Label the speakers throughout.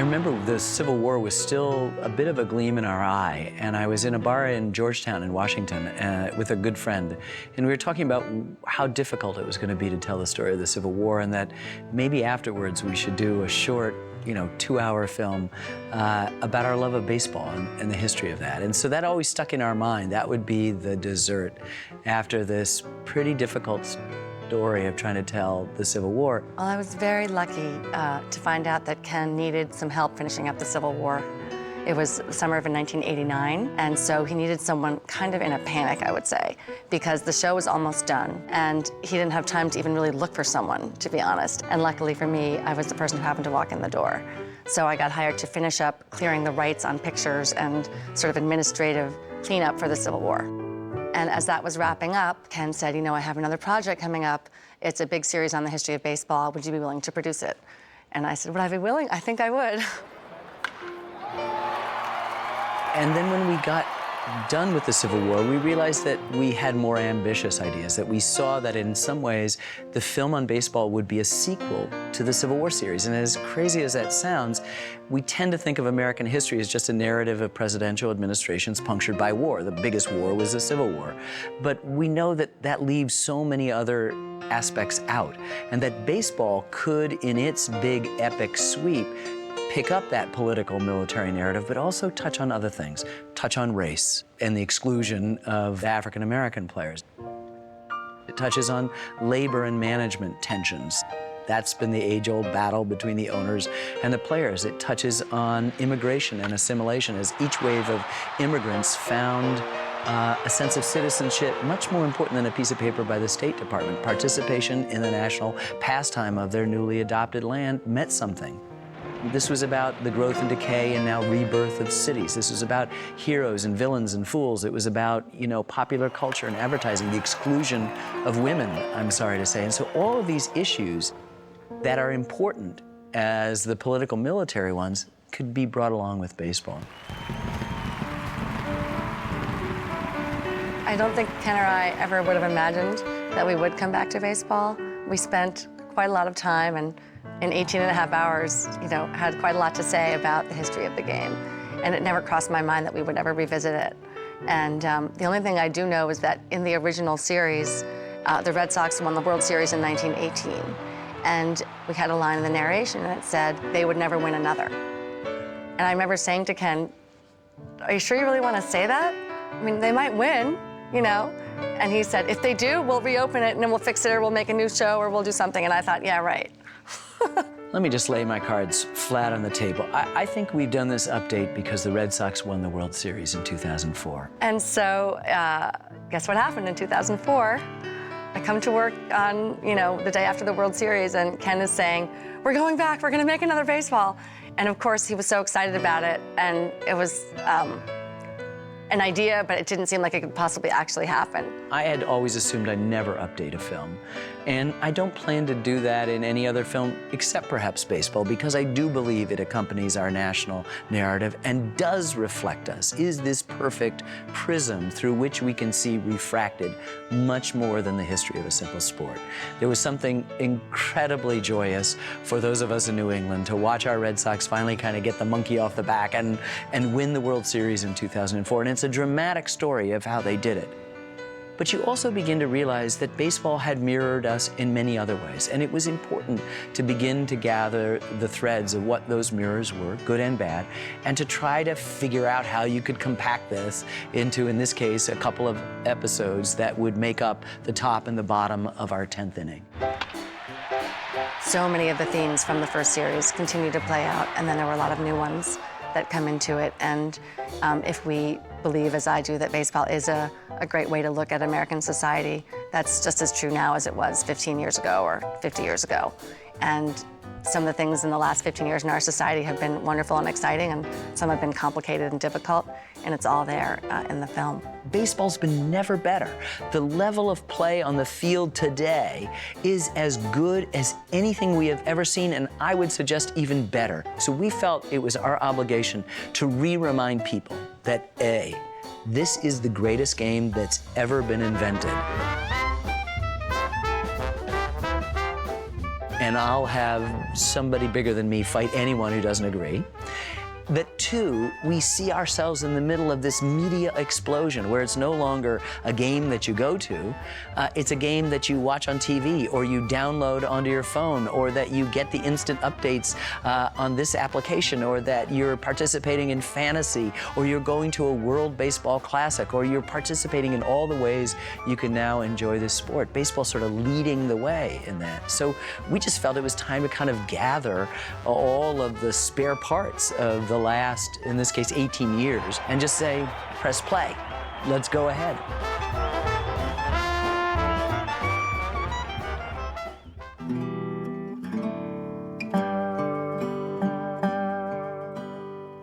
Speaker 1: I remember the Civil War was still a bit of a gleam in our eye, and I was in a bar in Georgetown in Washington with a good friend, and we were talking about how difficult it was going to be to tell the story of the Civil War, and that maybe afterwards we should do a short, 2-hour film about our love of baseball and the history of that. And so that always stuck in our mind. That would be the dessert after this pretty difficult story of trying to tell the Civil War.
Speaker 2: Well, I was very lucky to find out that Ken needed some help finishing up the Civil War. It was the summer of 1989, and so he needed someone kind of in a panic, I would say, because the show was almost done, and he didn't have time to even really look for someone, to be honest. And luckily for me, I was the person who happened to walk in the door. So I got hired to finish up clearing the rights on pictures and sort of administrative cleanup for the Civil War. And as that was wrapping up, Ken said, I have another project coming up. It's a big series on the history of baseball. Would you be willing to produce it? And I said, would I be willing? I think I would.
Speaker 1: And then when we got done with the Civil War, we realized that we had more ambitious ideas, that we saw that in some ways the film on baseball would be a sequel to the Civil War series. And as crazy as that sounds, we tend to think of American history as just a narrative of presidential administrations punctured by war. The biggest war was the Civil War. But we know that that leaves so many other aspects out, and that baseball could, in its big epic sweep, pick up that political military narrative, but also touch on other things, touch on race and the exclusion of African-American players. It touches on labor and management tensions. That's been the age-old battle between the owners and the players. It touches on immigration and assimilation as each wave of immigrants found a sense of citizenship much more important than a piece of paper by the State Department. Participation in the national pastime of their newly adopted land meant something. This was about the growth and decay and now rebirth of cities. This was about heroes and villains and fools. It was about, popular culture and advertising, the exclusion of women, I'm sorry to say. And so all of these issues that are important as the political military ones could be brought along with baseball.
Speaker 2: I don't think Ken or I ever would have imagined that we would come back to baseball. We spent quite a lot of time, and in 18.5 hours, had quite a lot to say about the history of the game. And it never crossed my mind that we would ever revisit it. And the only thing I do know is that in the original series, the Red Sox won the World Series in 1918. And we had a line in the narration that said they would never win another. And I remember saying to Ken, are you sure you really want to say that? I mean, they might win, And he said, if they do, we'll reopen it and then we'll fix it, or we'll make a new show, or we'll do something. And I thought, yeah, right.
Speaker 1: Let me just lay my cards flat on the table. I think we've done this update because the Red Sox won the World Series in 2004.
Speaker 2: And so, guess what happened in 2004? I come to work on, the day after the World Series, and Ken is saying, we're going back, we're gonna make another baseball. And of course, he was so excited about it, and it was an idea, but it didn't seem like it could possibly actually happen.
Speaker 1: I had always assumed I'd never update a film, and I don't plan to do that in any other film except perhaps baseball, because I do believe it accompanies our national narrative and does reflect us, is this perfect prism through which we can see refracted much more than the history of a simple sport. There was something incredibly joyous for those of us in New England to watch our Red Sox finally kind of get the monkey off the back and win the World Series in 2004, and it's a dramatic story of how they did it. But you also begin to realize that baseball had mirrored us in many other ways, and it was important to begin to gather the threads of what those mirrors were, good and bad, and to try to figure out how you could compact this into, in this case, a couple of episodes that would make up the top and the bottom of our 10th inning.
Speaker 2: So many of the themes from the first series continue to play out, and then there were a lot of new ones that come into it. And if we believe, as I do, that baseball is a great way to look at American society, that's just as true now as it was 15 years ago or 50 years ago. And some of the things in the last 15 years in our society have been wonderful and exciting, and some have been complicated and difficult, and it's all there in the film.
Speaker 1: Baseball's been never better. The level of play on the field today is as good as anything we have ever seen, and I would suggest even better. So we felt it was our obligation to remind people that A, this is the greatest game that's ever been invented. and I'll have somebody bigger than me fight anyone who doesn't agree. That two, we see ourselves in the middle of this media explosion where it's no longer a game that you go to, it's a game that you watch on TV or you download onto your phone, or that you get the instant updates on this application, or that you're participating in fantasy, or you're going to a World Baseball Classic, or you're participating in all the ways you can now enjoy this sport. Baseball's sort of leading the way in that. So we just felt it was time to kind of gather all of the spare parts of the last, in this case, 18 years, and just say, press play. Let's go ahead.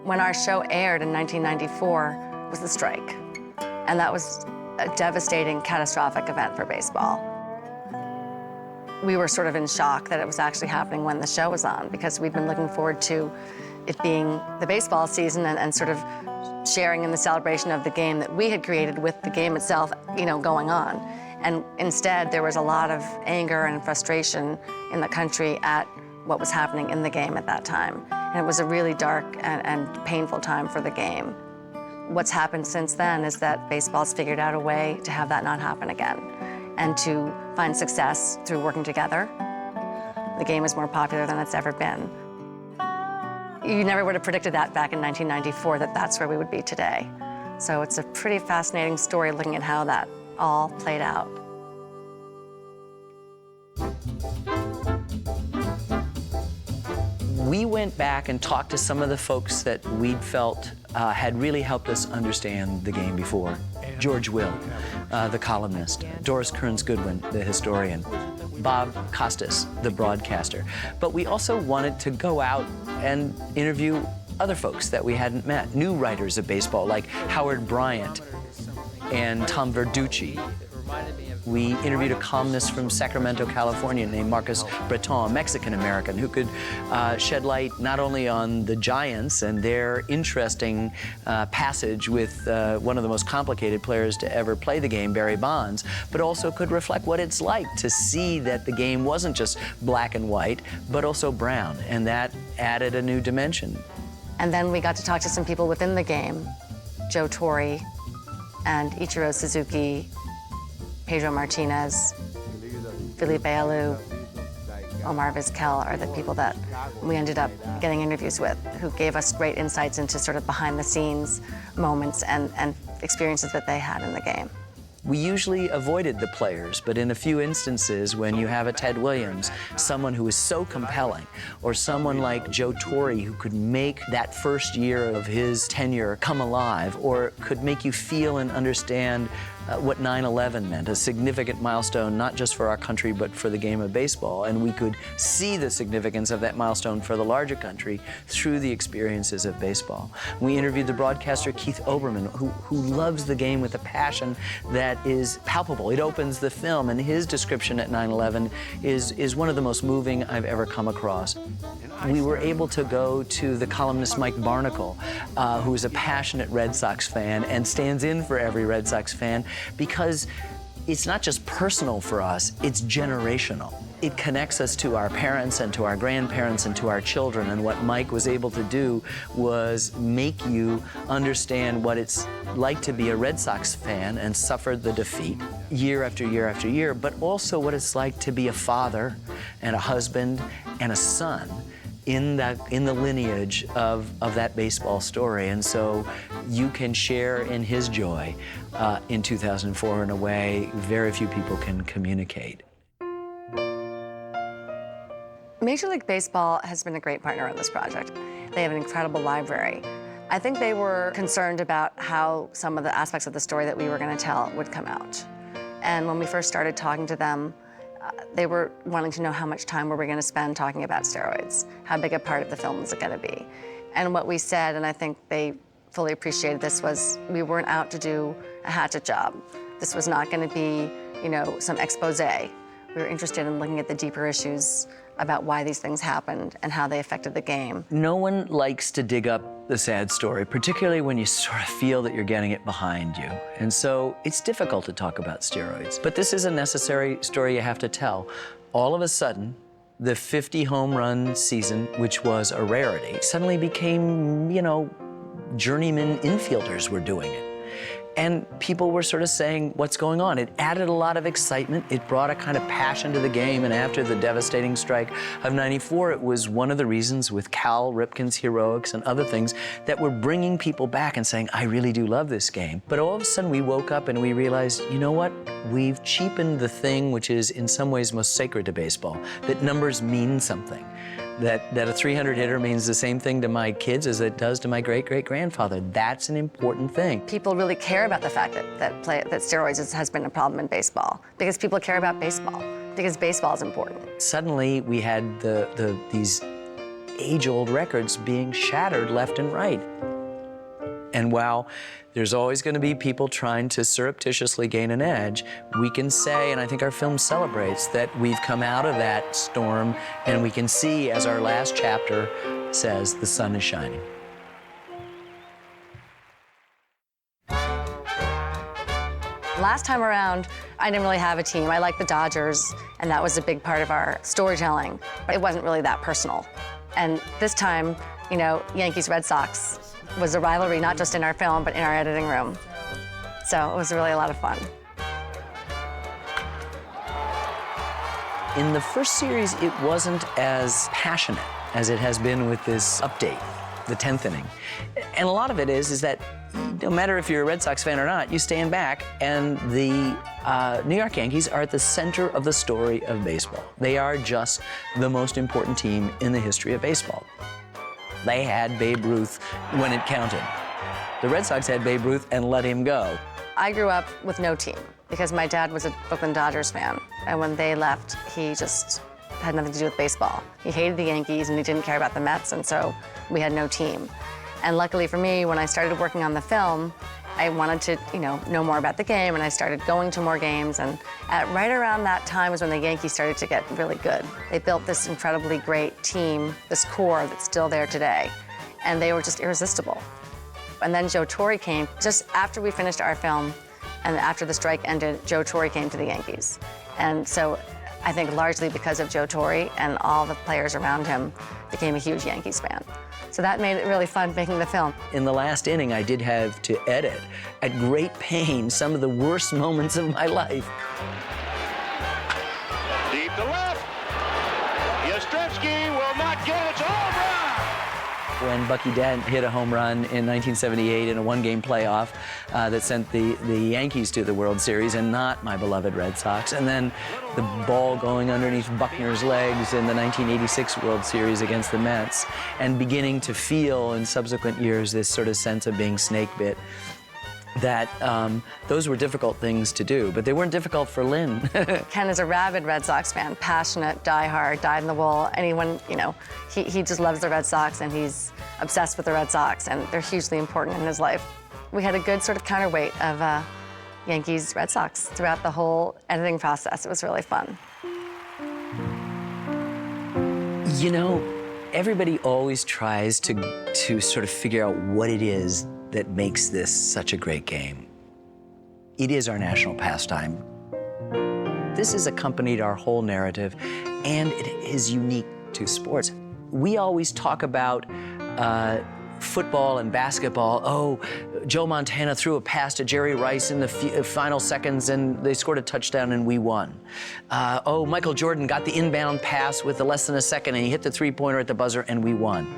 Speaker 2: When our show aired in 1994 was the strike, and that was a devastating, catastrophic event for baseball. We were sort of in shock that it was actually happening when the show was on, because we'd been looking forward to it being the baseball season and sort of sharing in the celebration of the game that we had created with the game itself, you know, going on. And instead, there was a lot of anger and frustration in the country at what was happening in the game at that time. And it was a really dark and painful time for the game. What's happened since then is that baseball's figured out a way to have that not happen again, and to find success through working together. The game is more popular than it's ever been. You never would have predicted that back in 1994, that that's where we would be today. So it's a pretty fascinating story looking at how that all played out.
Speaker 1: We went back and talked to some of the folks that we'd felt had really helped us understand the game before. George Will, the columnist, Doris Kearns Goodwin, the historian, Bob Costas, the broadcaster. But we also wanted to go out and interview other folks that we hadn't met, new writers of baseball like Howard Bryant and Tom Verducci. We interviewed a columnist from Sacramento, California named Marcus Breton, a Mexican-American, who could shed light not only on the Giants and their interesting passage with one of the most complicated players to ever play the game, Barry Bonds, but also could reflect what it's like to see that the game wasn't just black and white, but also brown, and that added a new dimension.
Speaker 2: And then we got to talk to some people within the game, Joe Torre and Ichiro Suzuki, Pedro Martinez, Felipe Alou, Omar Vizquel are the people that we ended up getting interviews with, who gave us great insights into sort of behind-the-scenes moments and experiences that they had in the game.
Speaker 1: We usually avoided the players, but in a few instances, when you have a Ted Williams, someone who is so compelling, or someone like Joe Torre who could make that first year of his tenure come alive, or could make you feel and understand what 9/11 meant, a significant milestone not just for our country but for the game of baseball, and we could see the significance of that milestone for the larger country through the experiences of baseball. We interviewed the broadcaster Keith Olbermann, who loves the game with a passion that is palpable. It opens the film, and his description at 9/11 is one of the most moving I've ever come across. We were able to go to the columnist Mike Barnacle, who is a passionate Red Sox fan and stands in for every Red Sox fan, because it's not just personal for us, it's generational. It connects us to our parents and to our grandparents and to our children, and what Mike was able to do was make you understand what it's like to be a Red Sox fan and suffer the defeat year after year after year, but also what it's like to be a father and a husband and a son in the lineage of that baseball story. And so you can share in his joy in 2004 in a way very few people can communicate.
Speaker 2: Major League Baseball has been a great partner on this project. They have an incredible library. I think they were concerned about how some of the aspects of the story that we were going to tell would come out. And when we first started talking to them, they were wanting to know how much time were we going to spend talking about steroids, how big a part of the film was it going to be. And what we said, and I think they fully appreciated this, was we weren't out to do a hatchet job. This was not going to be, you know, some expose. We were interested in looking at the deeper issues about why these things happened and how they affected the game.
Speaker 1: No one likes to dig up the sad story, particularly when you sort of feel that you're getting it behind you. And so it's difficult to talk about steroids. But this is a necessary story you have to tell. All of a sudden, the 50 home run season, which was a rarity, suddenly became, you know, journeyman infielders were doing it. And people were sort of saying, what's going on? It added a lot of excitement. It brought a kind of passion to the game. And after the devastating strike of '94, it was one of the reasons with Cal Ripken's heroics and other things that were bringing people back and saying, I really do love this game. But all of a sudden we woke up and we realized, you know what? We've cheapened the thing which is in some ways most sacred to baseball, that numbers mean something. That a 300 hitter means the same thing to my kids as it does to my great-great-grandfather. That's an important thing.
Speaker 2: People really care about the fact that steroids has been a problem in baseball because people care about baseball, because baseball is important.
Speaker 1: Suddenly, we had these age-old records being shattered left and right. And while there's always going to be people trying to surreptitiously gain an edge, we can say, and I think our film celebrates, that we've come out of that storm and we can see, as our last chapter says, the sun is shining.
Speaker 2: Last time around, I didn't really have a team. I liked the Dodgers, and that was a big part of our storytelling, but it wasn't really that personal. And this time, you know, Yankees-Red Sox was a rivalry, not just in our film, but in our editing room. So it was really a lot of fun.
Speaker 1: In the first series, it wasn't as passionate as it has been with this update, the 10th inning. And a lot of it is that no matter if you're a Red Sox fan or not, you stand back and the New York Yankees are at the center of the story of baseball. They are just the most important team in the history of baseball. They had Babe Ruth when it counted. The Red Sox had Babe Ruth and let him go.
Speaker 2: I grew up with no team because my dad was a Oakland Dodgers fan. And when they left, he just had nothing to do with baseball. He hated the Yankees and he didn't care about the Mets, and so we had no team. And luckily for me, when I started working on the film, I wanted to, you know more about the game, and I started going to more games. And right around that time was when the Yankees started to get really good. They built this incredibly great team, this core that's still there today, and they were just irresistible. And then Joe Torre came just after we finished our film, and after the strike ended, Joe Torre came to the Yankees. And so I think largely because of Joe Torre and all the players around him, became a huge Yankees fan. So that made it really fun making the film.
Speaker 1: In the last inning, I did have to edit, at great pain, some of the worst moments of my life.
Speaker 3: Deep to left. Yastrzemski will not get it. It's a home run.
Speaker 1: When Bucky Dent hit a home run in 1978 in a one-game playoff that sent the Yankees to the World Series and not my beloved Red Sox. And then the ball going underneath Buckner's legs in the 1986 World Series against the Mets, and beginning to feel in subsequent years this sort of sense of being snake bit. That those were difficult things to do, but they weren't difficult for Lynn.
Speaker 2: Ken is a rabid Red Sox fan, passionate, diehard, dyed-in-the-wool. Anyone, he just loves the Red Sox, and he's obsessed with the Red Sox, and they're hugely important in his life. We had a good sort of counterweight of Yankees-Red Sox throughout the whole editing process. It was really fun.
Speaker 1: You know, everybody always tries to sort of figure out what it is that makes this such a great game. It is our national pastime. This has accompanied our whole narrative, and it is unique to sports. We always talk about football and basketball. Oh, Joe Montana threw a pass to Jerry Rice in the final seconds and they scored a touchdown and we won. Oh, Michael Jordan got the inbound pass with less than a second and he hit the three-pointer at the buzzer and we won.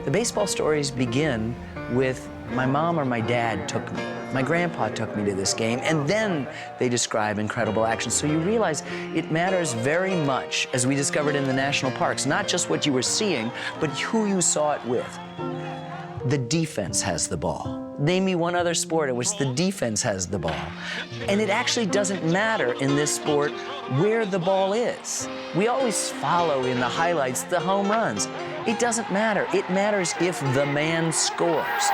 Speaker 1: The baseball stories begin with my mom or my dad took me. My grandpa took me to this game, and then they describe incredible action. So you realize it matters very much, as we discovered in the national parks, not just what you were seeing, but who you saw it with. The defense has the ball. Name me one other sport in which the defense has the ball. And it actually doesn't matter in this sport where the ball is. We always follow in the highlights the home runs. It doesn't matter. It matters if the man scores.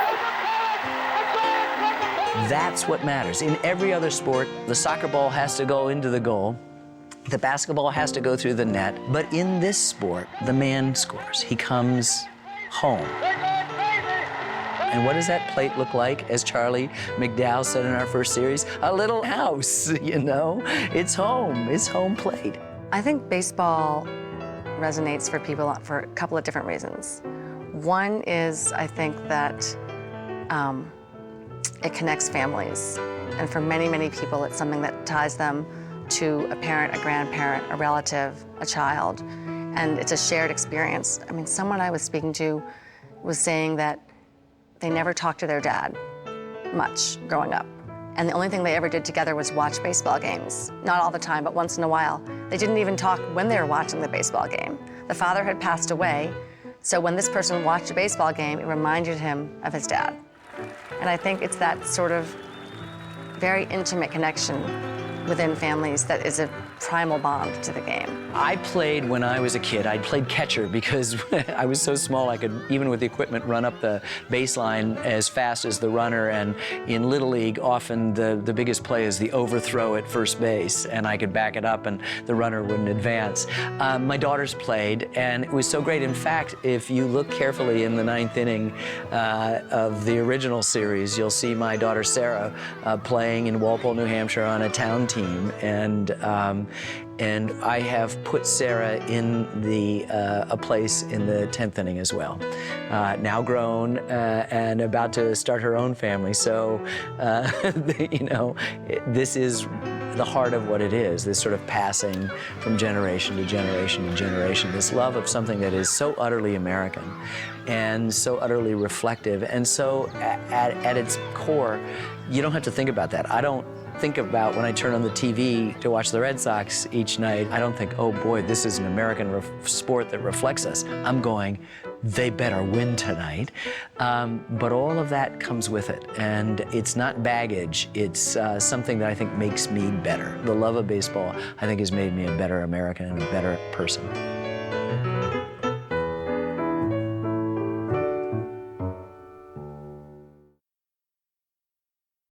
Speaker 1: That's what matters. In every other sport, the soccer ball has to go into the goal. The basketball has to go through the net. But in this sport, the man scores. He comes home. And what does that plate look like, as Charlie McDowell said in our first series? A little house, you know? It's home plate.
Speaker 2: I think baseball resonates for people for a couple of different reasons. One is, I think that it connects families. And for many, many people, it's something that ties them to a parent, a grandparent, a relative, a child. And it's a shared experience. I mean, someone I was speaking to was saying that they never talked to their dad much growing up. And the only thing they ever did together was watch baseball games. Not all the time, but once in a while. They didn't even talk when they were watching the baseball game. The father had passed away, so when this person watched a baseball game, it reminded him of his dad. And I think it's that sort of very intimate connection within families that is a primal bond to the game.
Speaker 1: I played when I was a kid. I played catcher because I was so small I could, even with the equipment, run up the baseline as fast as the runner. And in Little League, often the biggest play is the overthrow at first base, and I could back it up and the runner wouldn't advance. My daughters played, and it was so great. In fact, if you look carefully in the 9th inning of the original series, you'll see my daughter Sarah playing in Walpole, New Hampshire on a town team. And I have put Sarah in a place in the 10th inning as well. Now grown and about to start her own family. So, you know, this is the heart of what it is, this sort of passing from generation to generation to generation, this love of something that is so utterly American and so utterly reflective. And so at its core, you don't have to think about that. I don't think about when I turn on the TV to watch the Red Sox each night, I don't think, oh boy, this is an American sport that reflects us. I'm going, they better win tonight. But all of that comes with it. And it's not baggage. It's something that I think makes me better. The love of baseball, I think, has made me a better American and a better person.